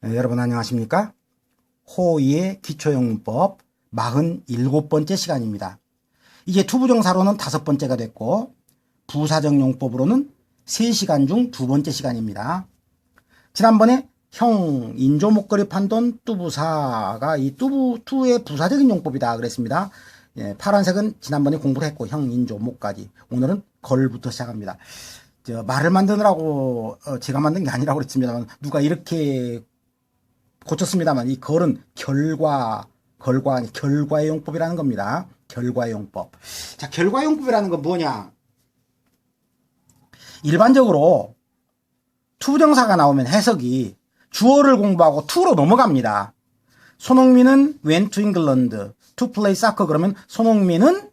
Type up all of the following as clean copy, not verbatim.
네, 여러분 안녕하십니까? 호의의 기초영문법 47번째 시간입니다. 이제 투부정사로는 5번째가 됐고 부사적 용법으로는 3시간 중 2번째 시간입니다. 지난번에 형, 인조, 목걸이, 판돈, 뚜부사가 이 뚜부의 부사적인 용법이다 그랬습니다. 예, 파란색은 지난번에 공부를 했고 형, 인조, 목까지. 오늘은 걸부터 시작합니다. 말을 만드느라고 제가 만든 게 아니라고 그랬습니다만 누가 이렇게 고쳤습니다만 이 걸은 결과의 용법이라는 겁니다. 결과의 용법. 자, 결과의 용법이라는 건 뭐냐? 일반적으로 투부정사가 나오면 해석이 주어를 공부하고 to로 넘어갑니다. 손흥민은 went to England to play soccer 그러면 손흥민은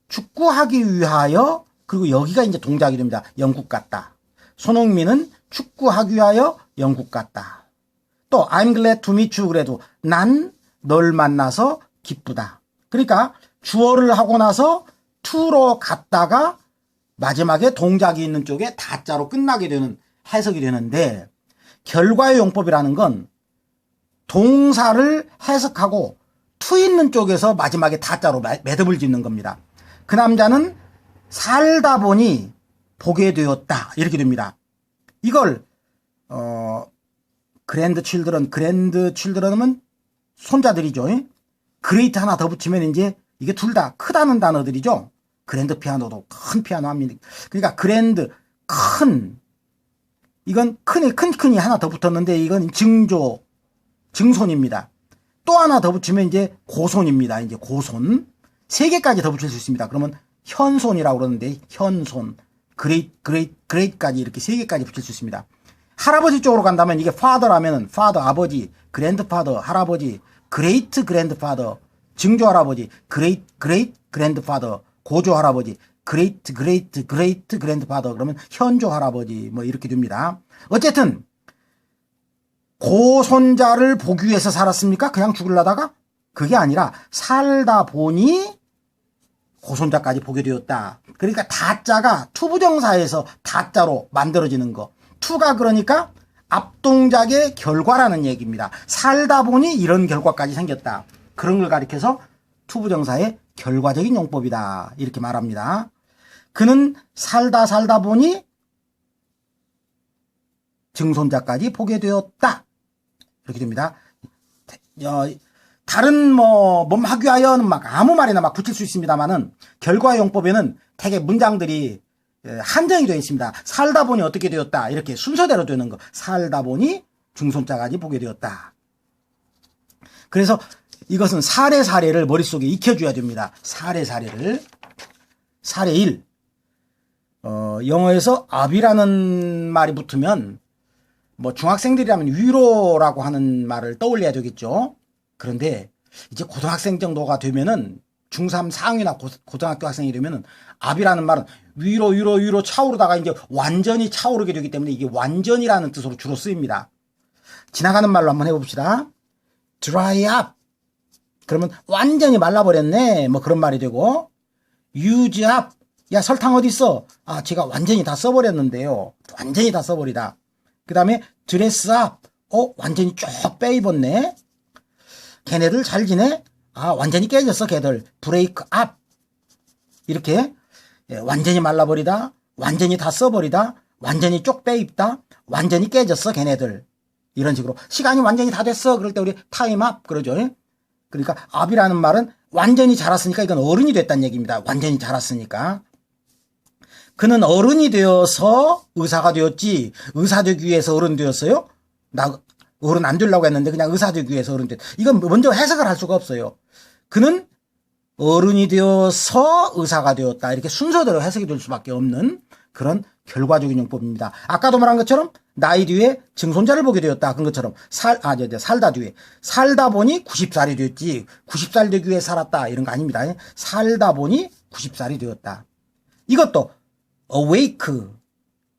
축구하기 위하여 그리고 여기가 이제 동작이 됩니다. 영국 갔다. 손흥민은 축구하기 위하여 영국 갔다. 또 I'm glad to meet you 그래도 난 널 만나서 기쁘다. 그러니까 주어를 하고 나서 to로 갔다가 마지막에 동작이 있는 쪽에 다자로 끝나게 되는 해석이 되는데 결과의 용법이라는 건 동사를 해석하고 to 있는 쪽에서 마지막에 다자로 매듭을 짓는 겁니다. 그 남자는 살다 보니 보게 되었다 이렇게 됩니다. 이걸 그랜드 칠드런은 손자들이죠. 그레이트 하나 더 붙이면 이제 이게 둘 다 크다는 단어들이죠. 그랜드 피아노도 큰 피아노 합니다. 그러니까 그랜드 큰 이건 큰이 하나 더 붙었는데 이건 증손입니다. 또 하나 더 붙이면 이제 고손입니다. 이제 고손 3개까지 더 붙일 수 있습니다. 그러면 현손이라고 그러는데 현손 그레이트까지 이렇게 3개까지 붙일 수 있습니다. 할아버지 쪽으로 간다면 이게 father라면은 father 아버지, grandfather 할아버지, great grandfather 증조 할아버지, great grandfather 고조 할아버지, great grandfather 그러면 현조 할아버지 뭐 이렇게 됩니다. 어쨌든 고손자를 보기 위해서 살았습니까? 그냥 죽으려다가? 그게 아니라 살다 보니 고손자까지 보게 되었다. 그러니까 다자가 투부정사에서 다자로 만들어지는 거. 투가 그러니까 앞동작의 결과라는 얘기입니다. 살다 보니 이런 결과까지 생겼다. 그런 걸 가리켜서 투부정사의 결과적인 용법이다. 이렇게 말합니다. 그는 살다 보니 증손자까지 보게 되었다. 이렇게 됩니다. 다른 하기 위하여는 막 아무 말이나 막 붙일 수 있습니다만은 결과의 용법에는 되게 문장들이 한정이 되어 있습니다. 살다 보니 어떻게 되었다. 이렇게 순서대로 되는 거. 살다 보니 중손자까지 보게 되었다. 그래서 이것은 사례를 머릿속에 익혀줘야 됩니다. 사례를. 사례 1. 영어에서 up이라는 말이 붙으면 중학생들이라면 위로라고 하는 말을 떠올려야 되겠죠. 그런데 이제 고등학생 정도가 되면은 중3 상위나 고등학교 학생이 되면은 up이라는 말은 위로 차오르다가 이제 완전히 차오르게 되기 때문에 이게 완전이라는 뜻으로 주로 쓰입니다. 지나가는 말로 한번 해봅시다. dry up. 그러면 완전히 말라버렸네. 그런 말이 되고 use up. 야, 설탕 어디 있어? 아, 제가 완전히 다 써버렸는데요. 완전히 다 써버리다. 그 다음에 dress up. 완전히 쭉 빼입었네. 걔네들 잘 지내? 아, 완전히 깨졌어, 걔들. break up. 이렇게 완전히 말라버리다, 완전히 다 써버리다, 완전히 쪽 빼입다, 완전히 깨졌어, 걔네들. 이런 식으로. 시간이 완전히 다 됐어. 그럴 때 우리 time up 그러죠. 그러니까 up이라는 말은 완전히 자랐으니까 이건 어른이 됐다는 얘기입니다. 완전히 자랐으니까. 그는 어른이 되어서 의사가 되었지. 의사 되기 위해서 어른 되었어요? 나 어른 안 되려고 했는데 그냥 의사 되기 위해서 어른 됐. 이건 먼저 해석을 할 수가 없어요. 그는 어른이 되어서 의사가 되었다. 이렇게 순서대로 해석이 될 수밖에 없는 그런 결과적인 용법입니다. 아까도 말한 것처럼 나이 뒤에 증손자를 보게 되었다. 그런 것처럼 살다 뒤에 살다 보니 90살이 되었지. 90살 되기 위해 살았다. 이런 거 아닙니다. 살다 보니 90살이 되었다. 이것도 awake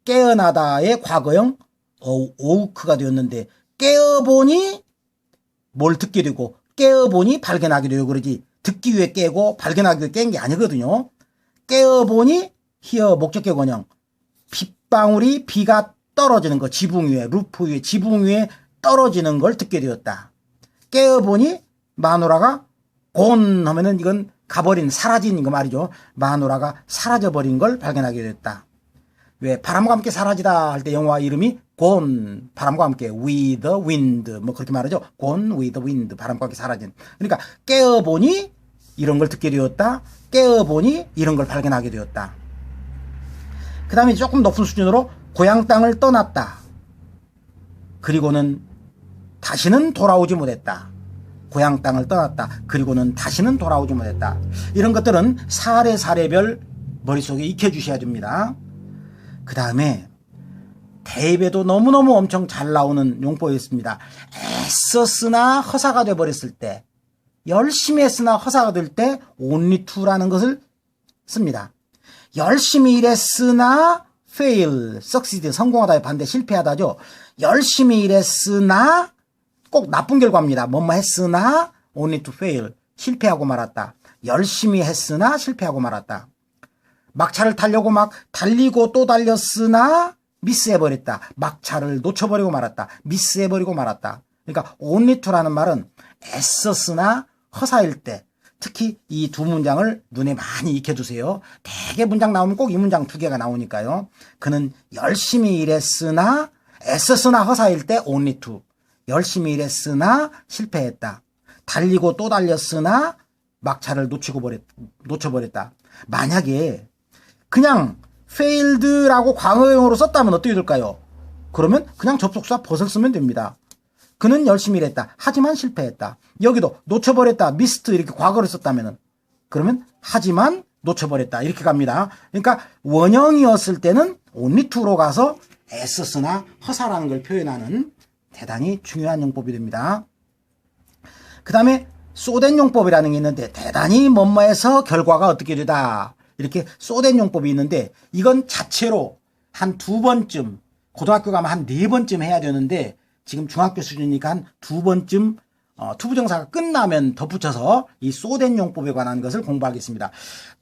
깨어나다의 과거형 awoke가 되었는데 깨어보니 뭘 듣게 되고 깨어보니 발견하게 되고 그러지. 듣기 위해 깨고 발견하기 위해 깬 게 아니거든요. 깨어보니 히어 목적격 원형 빗방울이 비가 떨어지는 거 지붕 위에 루프 위에 지붕 위에 떨어지는 걸 듣게 되었다. 깨어보니 마누라가 곤 하면은 이건 가버린, 사라진 거 말이죠. 마누라가 사라져버린 걸 발견하게 됐다. 왜 바람과 함께 사라지다 할 때 영화 이름이 곤, 바람과 함께 with the wind 뭐 그렇게 말하죠. 곤 with the wind, 바람과 함께 사라진. 그러니까 깨어보니 이런 걸 듣게 되었다. 깨어보니 이런 걸 발견하게 되었다. 그 다음에 조금 높은 수준으로 고향 땅을 떠났다. 그리고는 다시는 돌아오지 못했다. 고향 땅을 떠났다. 그리고는 다시는 돌아오지 못했다. 이런 것들은 사례사례별 머릿속에 익혀주셔야 됩니다. 그 다음에 대입에도 너무너무 엄청 잘 나오는 용법이었습니다. 애썼으나 허사가 돼버렸을 때, 열심히 했으나 허사가 될 때 only to라는 것을 씁니다. 열심히 일했으나 fail, succeed, 성공하다의 반대 실패하다죠. 열심히 일했으나 꼭 나쁜 결과입니다. 뭐뭐 했으나 only to fail, 실패하고 말았다. 열심히 했으나 실패하고 말았다. 막차를 타려고 막 달리고 또 달렸으나 미스해버렸다. 막차를 놓쳐버리고 말았다. 미스해버리고 말았다. 그러니까 only to라는 말은 애썼으나 허사일 때, 특히 이 두 문장을 눈에 많이 익혀두세요. 대개 문장 나오면 꼭 이 문장 두 개가 나오니까요. 그는 열심히 일했으나 애썼으나 허사일 때 only to, 열심히 일했으나 실패했다. 달리고 또 달렸으나 막차를 놓쳐버렸다. 만약에 그냥 failed라고 과거형으로 썼다면 어떻게 될까요? 그러면 그냥 접속사 벗을 쓰면 됩니다. 그는 열심히 일했다. 하지만 실패했다. 여기도 놓쳐버렸다. missed 이렇게 과거를 썼다면 그러면 하지만 놓쳐버렸다. 이렇게 갑니다. 그러니까 원형이었을 때는 only to로 가서 애썼으나 허사라는 걸 표현하는 대단히 중요한 용법이 됩니다. 그 다음에 쏘된 용법이라는 게 있는데 대단히 뭐뭐해서 결과가 어떻게 되다. 이렇게 쏘된 용법이 있는데 이건 자체로 한 2번쯤, 고등학교 가면 한 4번쯤 해야 되는데 지금 중학교 수준이니까 한 2번쯤 투부정사가 끝나면 덧붙여서 이 쏘된 용법에 관한 것을 공부하겠습니다.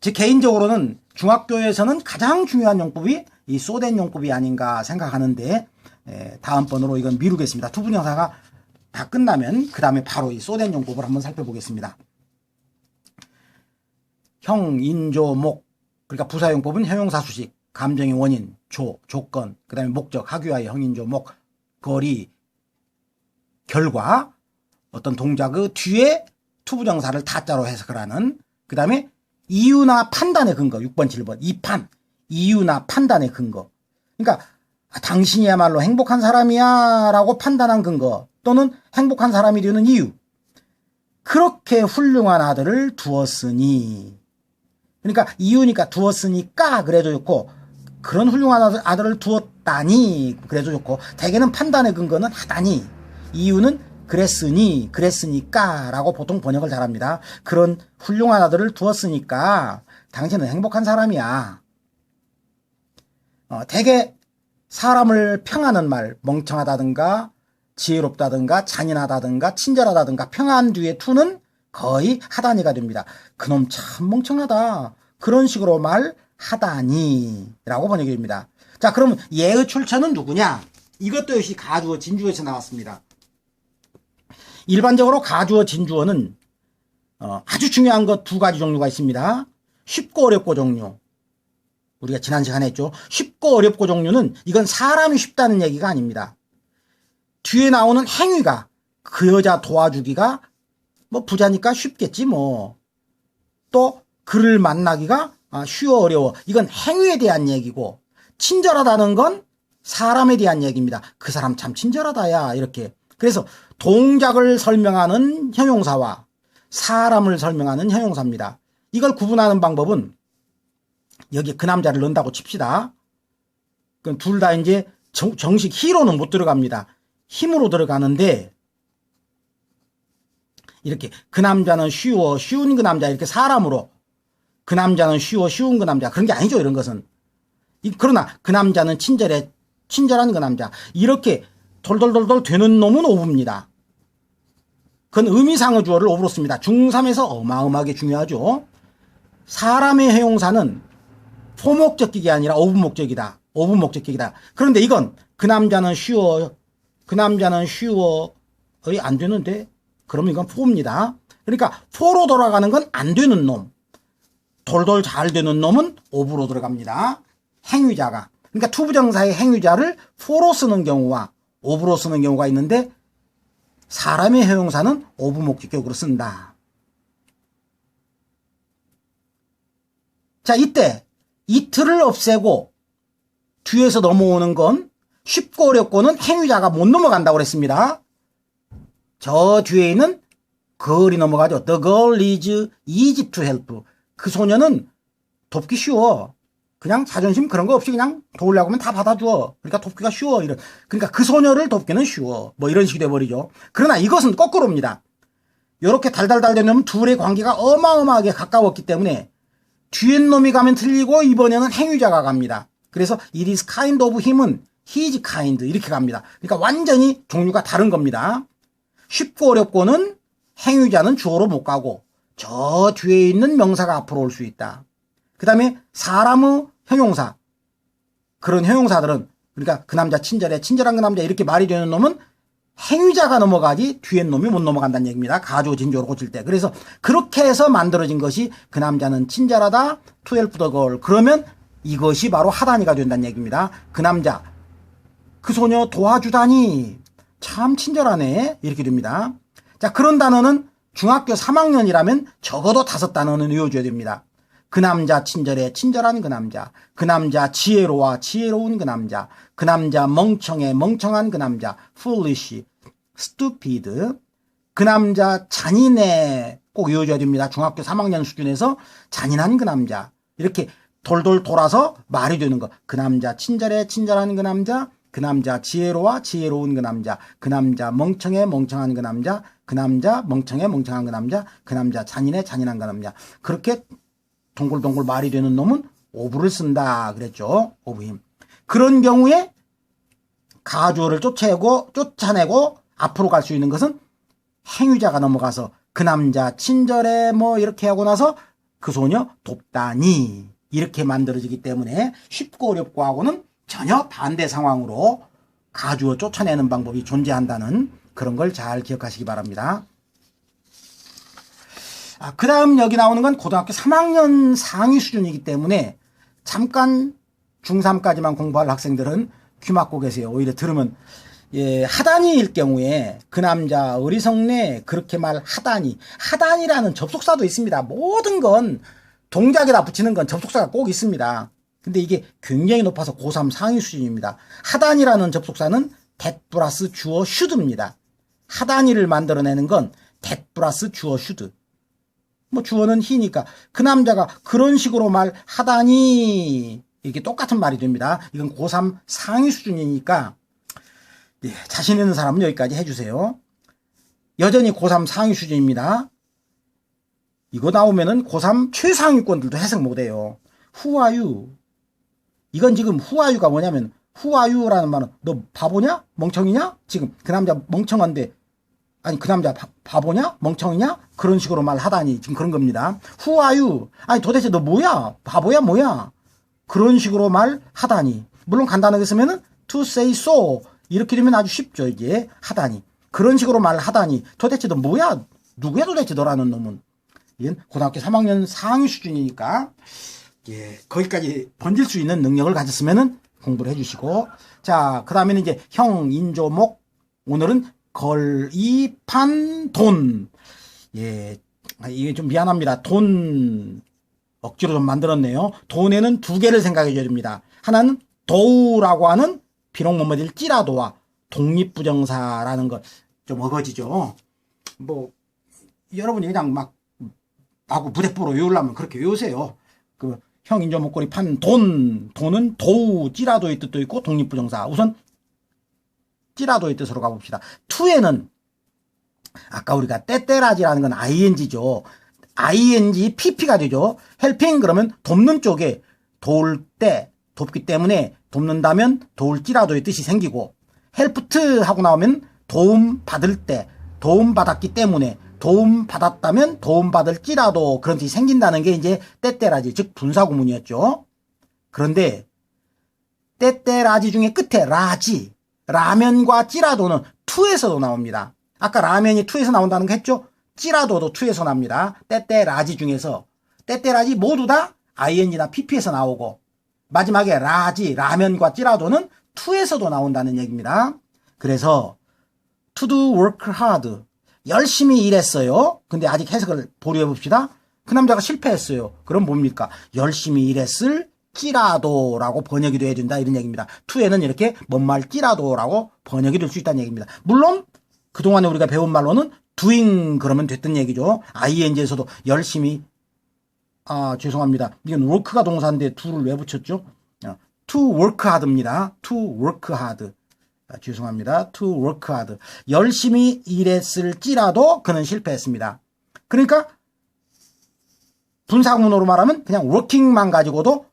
제 개인적으로는 중학교에서는 가장 중요한 용법이 이 쏘된 용법이 아닌가 생각하는데 다음번으로 이건 미루겠습니다. 투부정사가 다 끝나면 그 다음에 바로 이 쏘된 용법을 한번 살펴보겠습니다. 형, 인조, 목. 그러니까 부사용법은 형용사 수식, 감정의 원인, 조건, 그 다음에 목적, 하교하의 형인조, 목, 거리, 결과, 어떤 동작의 뒤에 투부정사를 타자로 해석을 하는, 그 다음에 이유나 판단의 근거, 6번, 7번, 이유나 판단의 근거. 그러니까 당신이야말로 행복한 사람이야 라고 판단한 근거 또는 행복한 사람이 되는 이유. 그렇게 훌륭한 아들을 두었으니, 그러니까 이유니까 두었으니까 그래도 좋고, 그런 훌륭한 아들을 두었다니 그래도 좋고, 대개는 판단의 근거는 하다니, 이유는 그랬으니까 라고 보통 번역을 잘합니다. 그런 훌륭한 아들을 두었으니까 당신은 행복한 사람이야. 대개 사람을 평하는 말, 멍청하다든가 지혜롭다든가 잔인하다든가 친절하다든가 평한 뒤에 투는 거의 하다니가 됩니다. 그놈 참 멍청하다. 그런 식으로 말하다니 라고 번역이 됩니다. 자, 그럼 얘의 출처는 누구냐? 이것도 역시 가주어 진주어에서 나왔습니다. 일반적으로 가주어 진주어는 아주 중요한 것 2가지 종류가 있습니다. 쉽고 어렵고 종류. 우리가 지난 시간에 했죠. 쉽고 어렵고 종류는 이건 사람이 쉽다는 얘기가 아닙니다. 뒤에 나오는 행위가 그 여자 도와주기가 뭐 부자니까 쉽겠지 뭐. 또 그를 만나기가 쉬워 어려워. 이건 행위에 대한 얘기고, 친절하다는 건 사람에 대한 얘기입니다. 그 사람 참 친절하다야 이렇게. 그래서 동작을 설명하는 형용사와 사람을 설명하는 형용사입니다. 이걸 구분하는 방법은 여기 그 남자를 넣는다고 칩시다. 그럼 둘 다 이제 정식 히로는 못 들어갑니다. 힘으로 들어가는데 이렇게 그 남자는 쉬워, 쉬운 그 남자 이렇게 사람으로, 그 남자는 쉬워, 쉬운 그 남자, 그런 게 아니죠. 이런 것은. 그러나 그 남자는 친절해, 친절한 그 남자, 이렇게 돌돌돌돌 되는 놈은 오부입니다. 그건 의미상의 주어를 오부로 씁니다. 중3에서 어마어마하게 중요하죠. 사람의 형용사는 포목적격이 아니라 오부목적이다. 오부목적격이다. 그런데 이건 그 남자는 쉬워, 그 남자는 쉬워의 안 되는데 그러면 이건 포입니다. 그러니까 포로 돌아가는 건 안 되는 놈. 돌돌 잘 되는 놈은 오브로 들어갑니다. 행위자가. 그러니까 투부정사의 행위자를 포로 쓰는 경우와 오브로 쓰는 경우가 있는데 사람의 형용사는 오브 목적격으로 쓴다. 자, 이때 이틀을 없애고 뒤에서 넘어오는 건 쉽고 어렵고는 행위자가 못 넘어간다고 그랬습니다. 저 뒤에 있는 girl이 넘어가죠. The girl is easy to help. 그 소녀는 돕기 쉬워. 그냥 자존심 그런 거 없이 그냥 도우려고 하면 다 받아줘. 그러니까 돕기가 쉬워. 그러니까 그 소녀를 돕기는 쉬워. 뭐 이런 식이 돼버리죠. 그러나 이것은 거꾸로입니다. 이렇게 달달달 되면 둘의 관계가 어마어마하게 가까웠기 때문에 뒤엔 놈이 가면 틀리고 이번에는 행위자가 갑니다. 그래서 it is kind of him은 he is kind 이렇게 갑니다. 그러니까 완전히 종류가 다른 겁니다. 쉽고 어렵고는 행위자는 주어로 못 가고 저 뒤에 있는 명사가 앞으로 올 수 있다. 그 다음에 사람의 형용사, 그런 형용사들은 그러니까 그 남자 친절해, 친절한 그 남자 이렇게 말이 되는 놈은 행위자가 넘어가지 뒤엔 놈이 못 넘어간다는 얘기입니다. 가조 진조로 고칠 때. 그래서 그렇게 해서 만들어진 것이 그 남자는 친절하다, to help the girl. 그러면 이것이 바로 하다니가 된다는 얘기입니다. 그 남자, 그 소녀 도와주다니 참 친절하네 이렇게 됩니다. 자, 그런 단어는 중학교 3학년이라면 적어도 5단어는 외워줘야 됩니다. 그 남자 친절해, 친절한 그 남자 지혜로워, 지혜로운 그 남자 멍청해, 멍청한 그 남자, foolish, stupid, 그 남자 잔인해, 꼭 외워줘야 됩니다. 중학교 3학년 수준에서 잔인한 그 남자, 이렇게 돌돌 돌아서 말이 되는 거. 그 남자 친절해, 친절한 그 남자 지혜로워, 지혜로운 그 남자 멍청해, 멍청한 그 남자 멍청해, 멍청한 그 남자 잔인해, 잔인한 그 남자. 그렇게 동글동글 말이 되는 놈은 오브를 쓴다 그랬죠. 오브힘. 그런 경우에 가주어를 쫓아내고 앞으로 갈 수 있는 것은 행위자가 넘어가서 그 남자 친절해 뭐 이렇게 하고 나서 그 소녀 돕다니 이렇게 만들어지기 때문에 쉽고 어렵고 하고는 전혀 반대 상황으로 가주어 쫓아내는 방법이 존재한다는 그런 걸 잘 기억하시기 바랍니다. 그 다음 여기 나오는 건 고등학교 3학년 상위 수준이기 때문에 잠깐 중3까지만 공부할 학생들은 귀 막고 계세요. 오히려 들으면 하다니일 경우에 그 남자 어리석네 그렇게 말하다니. 하다니라는 접속사도 있습니다. 모든 건 동작에다 붙이는 건 접속사가 꼭 있습니다. 근데 이게 굉장히 높아서 고3 상위 수준입니다. 하다니라는 접속사는 that 플러스 주어 should입니다. 하다니를 만들어내는 건 that 플러스 주어 should. 뭐 주어는 he니까 그 남자가 그런 식으로 말하다니 이게 똑같은 말이 됩니다. 이건 고3 상위 수준이니까 자신 있는 사람은 여기까지 해주세요. 여전히 고3 상위 수준입니다. 이거 나오면은 고3 최상위권들도 해석 못해요. Who are you? 이건 지금 who are you가 뭐냐면 who are you라는 말은 너 바보냐? 멍청이냐? 지금 그 남자 멍청한데 아니 그 남자 바보냐? 멍청이냐? 그런 식으로 말하다니 지금 그런 겁니다. Who are you? 아니 도대체 너 뭐야? 바보야 뭐야? 그런 식으로 말하다니. 물론 간단하게 쓰면은 to say so 이렇게 되면 아주 쉽죠. 이게 하다니. 그런 식으로 말하다니. 도대체 너 뭐야? 누구야 도대체 너라는 놈은. 이건 고등학교 3학년 상위 수준이니까 거기까지 번질 수 있는 능력을 가졌으면은 공부를 해주시고 자 그 다음에는 이제 형 인조목 오늘은 걸이판 돈. 이게 좀 미안합니다. 돈 억지로 좀 만들었네요. 돈에는 두 개를 생각해 줘야 됩니다. 하나는 도우라고 하는 비록 뭐뭐일지라도와 독립부정사라는 것 좀 어거지죠. 뭐 여러분이 그냥 막 하고 부대뽀로 외우려면 그렇게 외우세요. 그 형 인조 목걸이 판 돈은 도우 찌라도의 뜻도 있고 독립부정사. 우선 찌라도의 뜻으로 가봅시다. 투에는 아까 우리가 떼떼라지라는 건 ing죠. ing pp가 되죠. 헬핑 그러면 돕는 쪽에 도울 때 돕기 때문에 돕는다면 도울지라도의 뜻이 생기고 헬프트 하고 나오면 도움 받을 때 도움 받았기 때문에 도움 받았다면 도움 받을지라도 그런 뜻이 생긴다는 게 이제 떼떼라지 즉 분사구문이었죠. 그런데 떼떼라지 중에 끝에 라지 라면과 찌라도는 투에서도 나옵니다. 아까 라면이 투에서 나온다는 거 했죠? 찌라도도 투에서 납니다. 때때라지 중에서 때때라지 모두 다 ing나 pp에서 나오고 마지막에 라지, 라면과 찌라도는 투에서도 나온다는 얘기입니다. 그래서 to do work hard, 열심히 일했어요. 근데 아직 해석을 보류해 봅시다. 그 남자가 실패했어요. 그럼 뭡니까? 열심히 일했을 찌라도라고 번역이 돼야 된다 이런 얘기입니다. to에는 이렇게 뭔 말 찌라도라고 번역이 될 수 있다는 얘기입니다. 물론 그동안에 우리가 배운 말로는 doing 그러면 됐던 얘기죠. ing에서도 열심히 죄송합니다. 이건 work가 동사인데 do를 왜 붙였죠? to work hard입니다. to work hard. 죄송합니다. to work hard. 열심히 일했을지라도 그는 실패했습니다. 그러니까 분사구문으로 말하면 그냥 working만 가지고도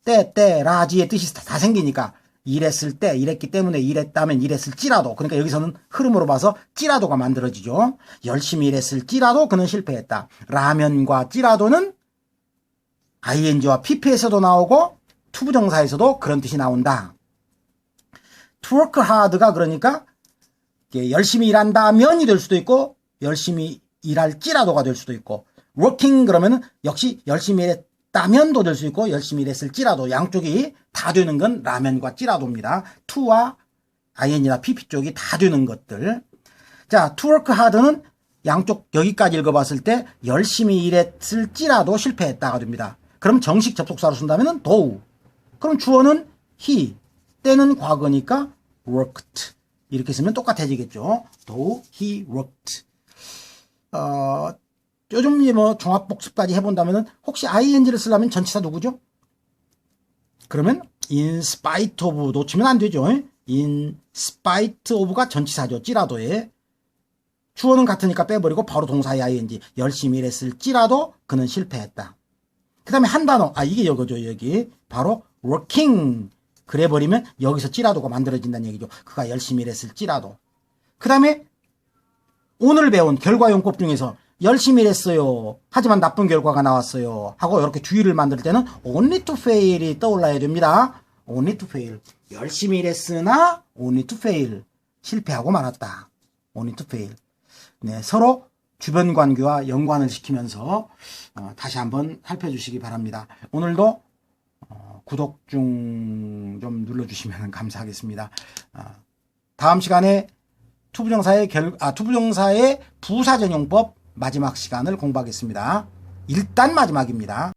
라지의 뜻이 다 생기니까 일했을 때, 일했기 때문에 일했다면 일했을지라도, 그러니까 여기서는 흐름으로 봐서 찌라도가 만들어지죠. 열심히 일했을지라도 그는 실패했다. 라면과 찌라도는 ing와 pp에서도 나오고 투부정사에서도 그런 뜻이 나온다. to work hard가 그러니까 열심히 일한다면이 될 수도 있고 열심히 일할지라도가 될 수도 있고, working 그러면은 역시 열심히 일했다면도 될 수 있고 열심히 일했을지라도, 양쪽이 다 되는 건 라면과 찌라도입니다. to와 ing나 pp 쪽이 다 되는 것들. 자, to work hard는 양쪽 여기까지 읽어봤을 때 열심히 일했을지라도 실패했다가 됩니다. 그럼 정식 접속사로 쓴다면은 do. 그럼 주어는 he, 때는 과거니까 worked. 이렇게 쓰면 똑같아지겠죠. do, he worked. 요즘 뭐 종합복습까지 해본다면은 혹시 ing를 쓰려면 전치사 누구죠? 그러면 in spite of 놓치면 안 되죠. in spite of가 전치사죠. 찌라도에. 주어는 같으니까 빼버리고 바로 동사의 ing. 열심히 일했을지라도 그는 실패했다. 그 다음에 한 단어. 이게 이거죠. 여기. 바로 working. 그래버리면 여기서 찌라도가 만들어진다는 얘기죠. 그가 열심히 일했을지라도. 그 다음에 오늘 배운 결과용법 중에서 열심히 일했어요. 하지만 나쁜 결과가 나왔어요. 하고 이렇게 주의를 만들 때는 only to fail이 떠올라야 됩니다. only to fail. 열심히 일했으나 only to fail. 실패하고 말았다. only to fail. 네, 서로 주변 관계와 연관을 시키면서 다시 한번 살펴주시기 바랍니다. 오늘도 구독 좀 눌러주시면 감사하겠습니다. 다음 시간에 투부정사의 투부정사의 부사전용법 마지막 시간을 공부하겠습니다. 일단 마지막입니다.